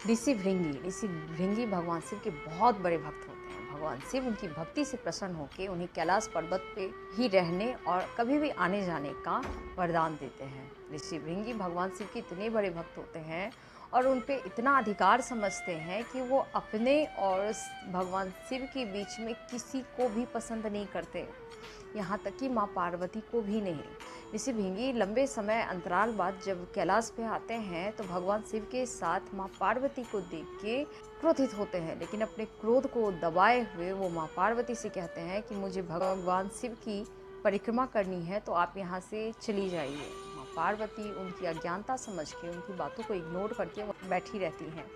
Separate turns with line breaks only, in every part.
ऋषि भृंगी भगवान शिव के बहुत बड़े भक्त होते हैं। भगवान शिव उनकी भक्ति से प्रसन्न होकर उन्हें कैलाश पर्वत पे ही रहने और कभी भी आने जाने का वरदान देते हैं। ऋषि भृंगी भगवान शिव के इतने बड़े भक्त होते हैं और उन पे इतना अधिकार समझते हैं कि वो अपने और भगवान शिव के बीच में किसी को भी पसंद नहीं करते, यहाँ तक कि माँ पार्वती को भी नहीं। ऋषि भृंगी लंबे समय अंतराल बाद जब कैलाश पे आते हैं तो भगवान शिव के साथ माँ पार्वती को देख के क्रोधित होते हैं, लेकिन अपने क्रोध को दबाए हुए वो माँ पार्वती से कहते हैं कि मुझे भगवान शिव की परिक्रमा करनी है, तो आप यहाँ से चली जाइए। माँ पार्वती उनकी अज्ञानता समझ के उनकी बातों को इग्नोर करके बैठी रहती हैं।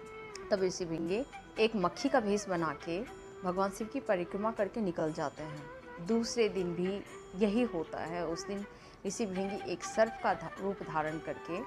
तब ऋषि भृंगी एक मक्खी का भेष बना के भगवान शिव की परिक्रमा करके निकल जाते हैं। दूसरे दिन भी यही होता है। उस दिन ऋषि भृंगी एक सर्प का रूप धारण करके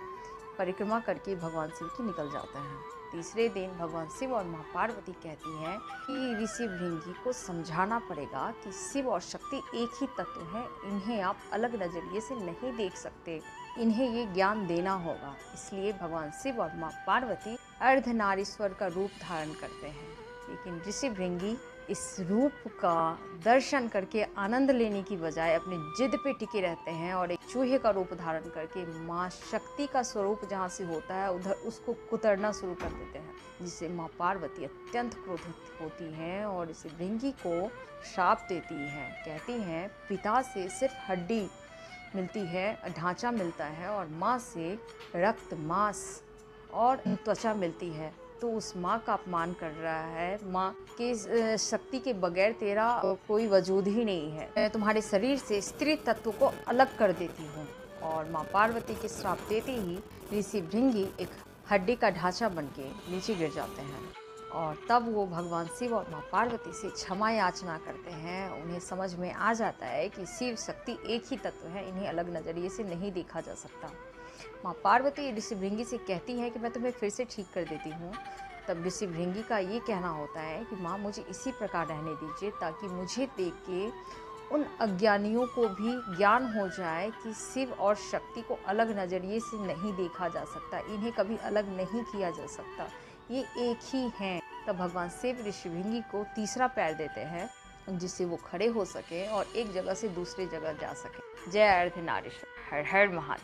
परिक्रमा करके भगवान शिव की निकल जाते हैं। तीसरे दिन भगवान शिव और माँ पार्वती कहती हैं कि ऋषि भृंगी को समझाना पड़ेगा कि शिव और शक्ति एक ही तत्व है, इन्हें आप अलग नजरिए से नहीं देख सकते, इन्हें ये ज्ञान देना होगा। इसलिए भगवान शिव और माँ पार्वती अर्धनारीश्वर का रूप धारण करते हैं, लेकिन ऋषि भृंगी इस रूप का दर्शन करके आनंद लेने की बजाय अपने जिद पे टिके रहते हैं और एक चूहे का रूप धारण करके माँ शक्ति का स्वरूप जहाँ से होता है उधर उसको कुतरना शुरू कर देते हैं, जिससे माँ पार्वती अत्यंत क्रोधित होती हैं और ऋषि भृंगी को श्राप देती हैं। कहती हैं पिता से सिर्फ हड्डी मिलती है, ढांचा मिलता है, और माँ से रक्त मांस और त्वचा मिलती है, तो उस माँ का अपमान कर रहा है। माँ के शक्ति के बगैर तेरा कोई वजूद ही नहीं है। मैं तुम्हारे शरीर से स्त्री तत्व को अलग कर देती हूँ। और माँ पार्वती के श्राप देते ही ऋषि भृंगी एक हड्डी का ढांचा बन के नीचे गिर जाते हैं और तब वो भगवान शिव और माँ पार्वती से क्षमा याचना करते हैं। उन्हें समझ में आ जाता है कि शिव शक्ति एक ही तत्व है, इन्हें अलग नज़रिए से नहीं देखा जा सकता। माँ पार्वती ऋषि भृंगी से कहती है कि मैं तुम्हें फिर से ठीक कर देती हूँ। तब ऋषि भृंगी का ये कहना होता है कि माँ मुझे इसी प्रकार रहने दीजिए, ताकि मुझे देख के उन अज्ञानियों को भी ज्ञान हो जाए कि शिव और शक्ति को अलग नज़रिए से नहीं देखा जा सकता, इन्हें कभी अलग नहीं किया जा सकता, ये एक ही हैं। तब भगवान शिव ऋषि भृंगी को तीसरा पैर देते हैं, जिससे वो खड़े हो सके और एक जगह से दूसरी जगह जा सके। जय अर्धनारीश्वर। हर हर महादेव।